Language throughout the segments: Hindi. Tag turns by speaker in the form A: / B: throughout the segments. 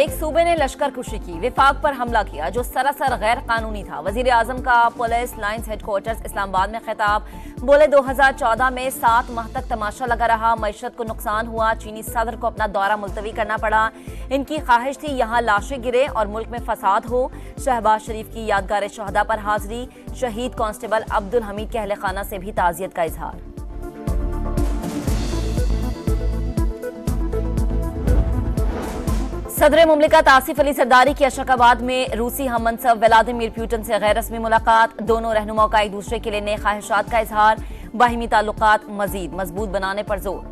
A: एक सूबे ने लश्कर कुशी की, विफाक पर हमला किया जो सरासर गैर कानूनी था। वजीर आजम का पुलिस लाइन्स हेडक्वार्टर्स इस्लामाबाद में खिताब। बोले 2014 में 7 माह तक तमाशा लगा रहा, मईशत को नुकसान हुआ, चीनी सदर को अपना दौरा मुलतवी करना पड़ा। इनकी ख्वाहिश थी यहाँ लाशें गिरे और मुल्क में फसाद हो। शहबाज शरीफ की यादगार शहदा पर हाजिरी, शहीद कांस्टेबल अब्दुल हमीद के अहले खाना से भी ताज़ियत का इजहार। सदर मुमलिकत आसिफ अली सरदारी की अशरकाबाद में रूसी हम मनसब व्लादिमीर पुतिन से गैर रस्मी मुलाकात। दोनों रहनुमाओं का एक दूसरे के लिए नए ख्वाहिशात का इजहार, बाहिमी ताल्लुकात मजीद मजबूत बनाने पर जोर।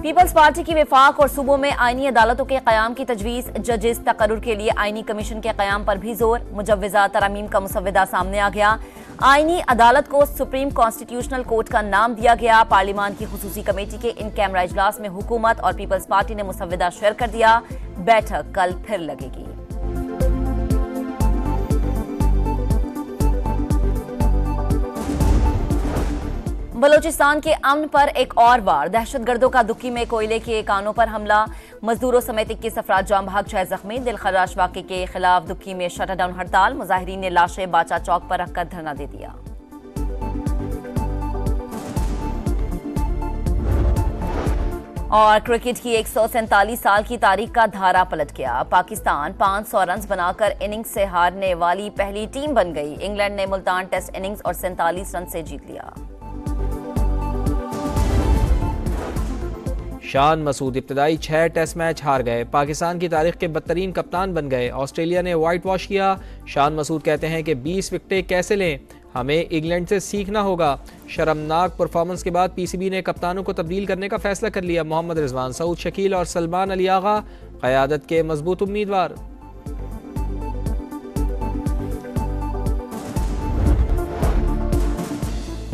A: पीपल्स पार्टी की विफाक और सूबों में आईनी अदालतों के कयाम की तजवीज़, जजेस तकर्रुर के लिए आईनी कमीशन के कयाम पर भी जोर। मुजव्विज़ा तरमीम का मुसव्विदा सामने आ गया। आईनी अदालत को सुप्रीम कॉन्स्टिट्यूशनल कोर्ट का नाम दिया गया। पार्लियामान की खुसूसी कमेटी के इन कैमरा इजलास में हुकूमत और पीपल्स पार्टी ने मुसव्विदा शेयर कर दिया। बैठक कल फिर लगेगी। बलोचिस्तान के अमन पर एक और बार दहशतगर्दों का दुक्की में कोयले के कानों पर हमला। मजदूरों समेत 21 अफराद जाम भाग, 6 जख्मी। दिलखराश वाक़े के खिलाफ दुक्की में शटरडाउन हड़ताल। मुजाहिरीन ने लाशें बाचा चौक पर रखकर धरना दे दिया। और क्रिकेट की 147 साल की तारीख का धारा पलट गया। पाकिस्तान 500 रन बनाकर इनिंग्स से हारने वाली पहली टीम बन गई। इंग्लैंड ने मुल्तान टेस्ट इनिंग्स और 47 रन से जीत लिया।
B: शान मसूद इब्तदाई 6 टेस्ट मैच हार गए, पाकिस्तान की तारीख के बदतरीन कप्तान बन गए। ऑस्ट्रेलिया ने वाइट वॉश किया। शान मसूद कहते हैं कि 20 विकेटें कैसे लें, हमें इंग्लैंड से सीखना होगा। शर्मनाक परफॉर्मेंस के बाद पीसीबी ने कप्तानों को तब्दील करने का फैसला कर लिया। मोहम्मद रिजवान, सऊद शकील और सलमान अली आगा क़यादत के मजबूत उम्मीदवार।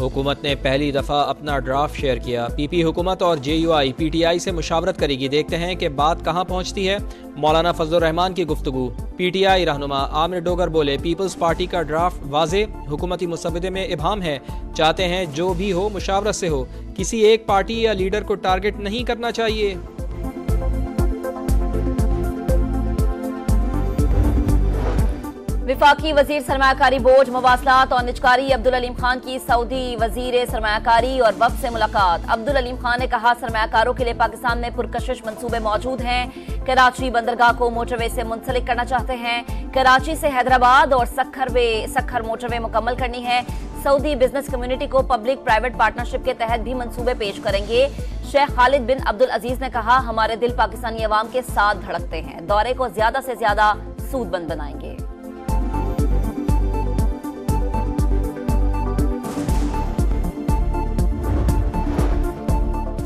B: हुकूमत ने पहली दफ़ा अपना ड्राफ्ट शेयर किया। पीपी हुकूमत और जेयूआई पीटीआई से मुशावरत करेगी। देखते हैं कि बात कहां पहुंचती है। मौलाना फजलुर रहमान की गुफ्तगू। पीटीआई रहनुमा आमिर डोगर बोले, पीपल्स पार्टी का ड्राफ्ट वाजे हुकूमती मुसव्वदे में इबाहम है। चाहते हैं जो भी हो मुशावरत से हो, किसी एक पार्टी या लीडर को टारगेट नहीं करना चाहिए।
A: विफाकी वजीर सरमायाकारी बोर्ड, मवासलात और निजकारी अब्दुल अलीम खान की सऊदी वजीर सरमायाकारी और वफ़द से मुलाकात। अब्दुल अलीम खान ने कहा, सरमायाकारों के लिए पाकिस्तान में पुरकशिश मंसूबे मौजूद हैं। कराची बंदरगाह को मोटरवे से मुंसलिक करना चाहते हैं। कराची से हैदराबाद और सखर मोटरवे मुकम्मल करनी है। सऊदी बिजनेस कम्युनिटी को पब्लिक प्राइवेट पार्टनरशिप के तहत भी मंसूबे पेश करेंगे। शेख खालिद बिन अब्दुल अजीज ने कहा, हमारे दिल पाकिस्तानी अवाम के साथ धड़कते हैं, दौरे को ज्यादा से ज्यादा सूदबंद बनाएंगे।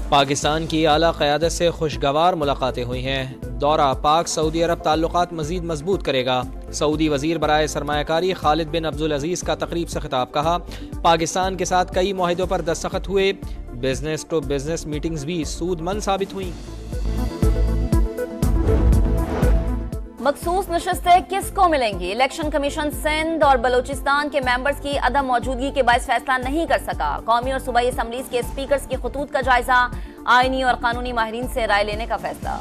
B: पाकिस्तान की आला क़यादत से खुशगवार मुलाकातें हुई हैं। दौरा पाक सऊदी अरब ताल्लुकात मजीद मजबूत करेगा। सऊदी वजीर बराए सरमायाकारी खालिद बिन अब्दुल अजीज़ का तकरीब से खिताब। कहा, पाकिस्तान के साथ कई मुआहिदों पर दस्तखत हुए। बिजनेस टू बिजनेस मीटिंग्स भी सूदमंद साबित हुई।
A: मखसूस नशस्तें किसको मिलेंगी? इलेक्शन कमीशन सिंध और बलोचिस्तान के मेंबर्स की अदम मौजूदगी के बायस फैसला नहीं कर सका। कौमी और सूबाई असम्बलीज के स्पीकर्स की खतूत का जायजा। आईनी और कानूनी माहिरीन से राय लेने का फैसला।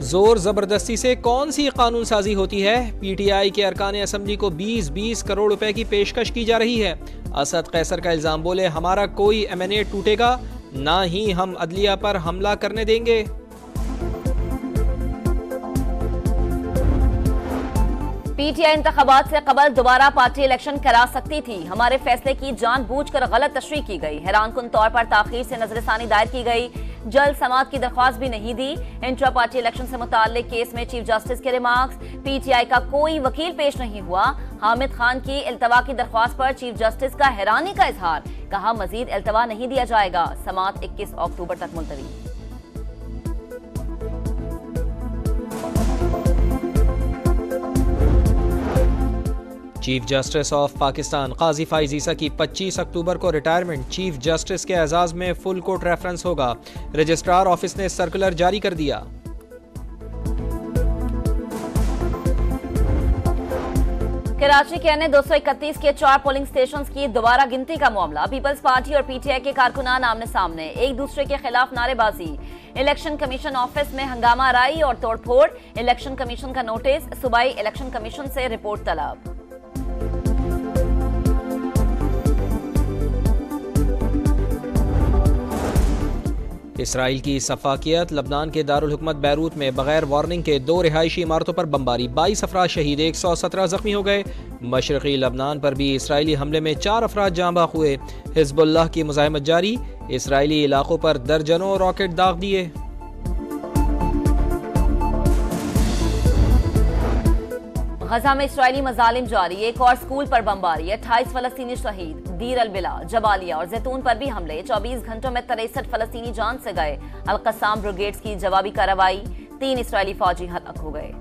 B: जोर जबरदस्ती से कौन सी कानून साजी होती है? पीटीआई के अरकान असम्बली को 20-20 करोड़ रुपए की पेशकश की जा रही है। असद कैसर का इल्जाम। बोले, हमारा कोई एमएनए टूटेगा ना ही हम अदलिया पर हमला करने देंगे।
A: पीटीआई इंतखाबात से कबल दोबारा पार्टी इलेक्शन करा सकती थी। हमारे फैसले की जानबूझकर गलत तशरीह की गई। हैरानकुन तौर पर ताखीर से नजरसानी दायर की गई। जल्द समाअत की दरख्वास्त भी नहीं दी। इंट्रा पार्टी इलेक्शन से मुताल्लिक केस में चीफ जस्टिस के रिमार्क्स। पीटीआई का कोई वकील पेश नहीं हुआ। हामिद खान की इल्तवा की दरख्वास्त पर चीफ जस्टिस का हैरानी का इजहार। कहा, मजीद इल्तवा नहीं दिया जाएगा। समाअत 21 अक्टूबर तक मुलतवी।
B: चीफ जस्टिस ऑफ पाकिस्तान काजी फाइज ईसा की 25 अक्टूबर को रिटायरमेंट। चीफ जस्टिस के एजाज में फुल कोर्ट रेफरेंस होगा। रजिस्ट्रार ऑफिस ने सर्कुलर जारी कर दिया।
A: कराची के अन्य 231 के 4 पोलिंग स्टेशन की दोबारा गिनती का मामला। पीपल्स पार्टी और पीटीआई के कारकुनान आमने सामने, एक दूसरे के खिलाफ नारेबाजी। इलेक्शन कमीशन ऑफिस में हंगामा राई और तोड़फोड़। इलेक्शन कमीशन का नोटिस, सूबाई इलेक्शन कमीशन से रिपोर्ट तलब।
B: इसराइल की सफाकियत, लबनान के दारुल हुकूमत बैरूत में बगैर वार्निंग के 2 रिहायशी इमारतों पर बमबारी, 22 अफराद शहीद, 117 जख्मी हो गए। मशरक़ी लबनान पर भी इसराइली हमले में 4 अफराद जाँ बाख हुए। हिज़्बुल्लाह की मुज़ाहिमत जारी, इसराइली इलाकों पर दर्जनों रॉकेट दाग दिए।
A: गजा में इसराइली मजालिम जारी, एक और स्कूल पर बमबारी, 28 फलस्तीनी शहीद। दीर अल-बिला, जबालिया और जैतून पर भी हमले, 24 घंटों में 63 फलस्तीनी जान से गए। अल-कस्साम ब्रिगेड्स की जवाबी कार्रवाई, 3 इसराइली फौजी हलाक हो गए।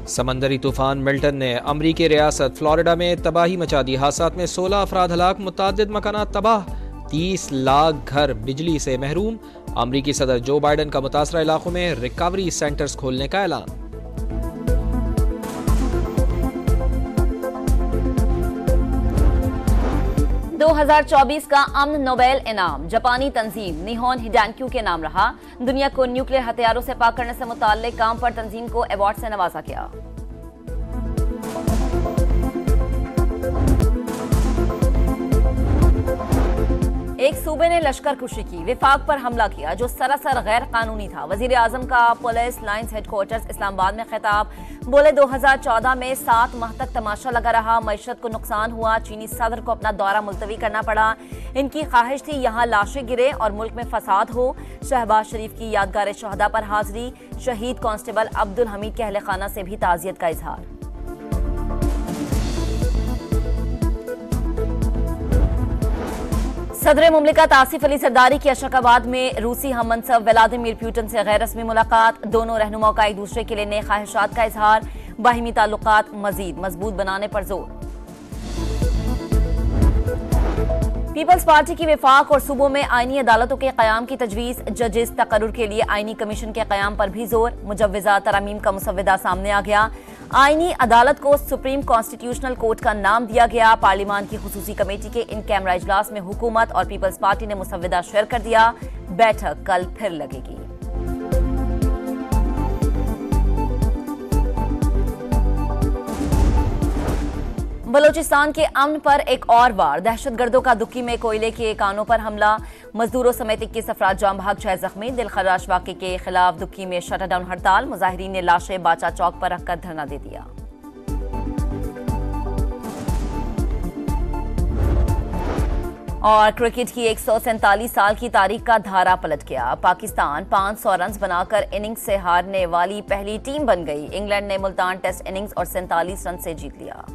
B: समंदरी तूफान मिल्टन ने अमरीकी रियासत फ्लोरिडा में तबाही मचा दी। हादसात में 16 अफराद हलाक, मुतादिद मकानात तबाह, 30 लाख घर बिजली से महरूम। अमरीकी सदर जो बाइडन का मुतासरा इलाकों में रिकवरी सेंटर्स खोलने का ऐलान।
A: दो 2024 का अमन नोबेल इनाम जापानी तंजीम निहोन हिडांक्यू के नाम रहा। दुनिया को न्यूक्लियर हथियारों से पाक करने से मुताल्लिक काम पर तंजीम को अवार्ड से नवाजा गया। एक सूबे ने लश्कर कुशी की, विफाक पर हमला किया जो सरासर गैर कानूनी था। वजीर आजम का पुलिस लाइन्स हेडक्वार्टर्स इस्लामाबाद में खिताब, बोले 2014 में 7 माह तक तमाशा लगा रहा, मईशत को नुकसान हुआ, चीनी सदर को अपना दौरा मुलतवी करना पड़ा। इनकी ख्वाहिश थी यहाँ लाशें गिरे और मुल्क में फसाद हो। शहबाज शरीफ की यादगार शहदा पर हाजिरी, शहीद कांस्टेबल अब्दुल हमीद के अहले खाना से भी ताज़ियत का इजहार। सदर मुमलिकत आसिफ अली जरदारी की अशरकाबाद में रूसी हम मनसब व्लादिमीर पुतिन से गैर रस्मी मुलाकात। दोनों रहनुमाओं का एक दूसरे के लिए नए ख्वाहिशात का इजहार, बाहिमी ताल्लुकात मजीद मजबूत बनाने पर जोर। पीपल्स पार्टी की विफाक और सूबों में आईनी अदालतों के कयाम की तजवीज, जजेस तकर्रुर के लिए आईनी कमीशन के कयाम पर भी जोर। मुजव्विजा तरामीम का मुसव्वदा सामने आ गया। आईनी अदालत को सुप्रीम कॉन्स्टिट्यूशनल कोर्ट का नाम दिया गया। पार्लियामान की खुसूसी कमेटी के इन कैमरा इजलास में हुकूमत और पीपल्स पार्टी ने मुसव्वदा शेयर कर दिया। बैठक कल फिर लगेगी। बलोचिस्तान के अमन पर एक और वार, दहशतगर्दों का दुक्की में कोयले के कानों पर हमला, मजदूरों समेत 21 अफराद जाम भाग, 6 जख्मी। दिलखराश वाक़े के खिलाफ दुक्की में शटडाउन हड़ताल, मुजाहिरीन ने लाशें बाचा चौक पर रखकर धरना दे दिया। और क्रिकेट की 147 साल की तारीख का धारा पलट गया। पाकिस्तान 500 रन बनाकर इनिंग्स से हारने वाली पहली टीम बन गई। इंग्लैंड ने मुल्तान टेस्ट इनिंग्स और 47 रन से जीत लिया।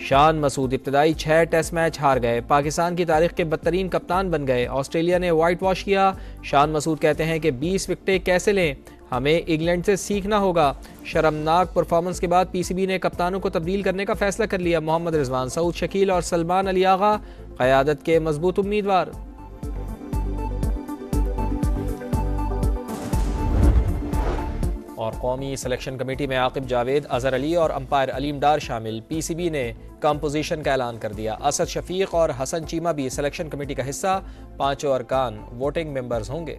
B: शान मसूद इब्तदाई 6 टेस्ट मैच हार गए, पाकिस्तान की तारीख के बदतरीन कप्तान बन गए। ऑस्ट्रेलिया ने वाइट वॉश किया। शान मसूद कहते हैं कि 20 विकेटें कैसे लें, हमें इंग्लैंड से सीखना होगा। शर्मनाक परफॉर्मेंस के बाद पीसीबी ने कप्तानों को तब्दील करने का फैसला कर लिया। मोहम्मद रिजवान, सऊद शकील और सलमान अली आगा क़यादत के मजबूत उम्मीदवार। और कौमी सिलेक्शन कमेटी में आकिब जावेद, अजहर अली और अंपायर अलीम डार शामिल। पीसीबी ने कंपोजिशन का ऐलान कर दिया। असद शफीक और हसन चीमा भी सिलेक्शन कमेटी का हिस्सा। 5 अरकान वोटिंग मेंबर्स होंगे।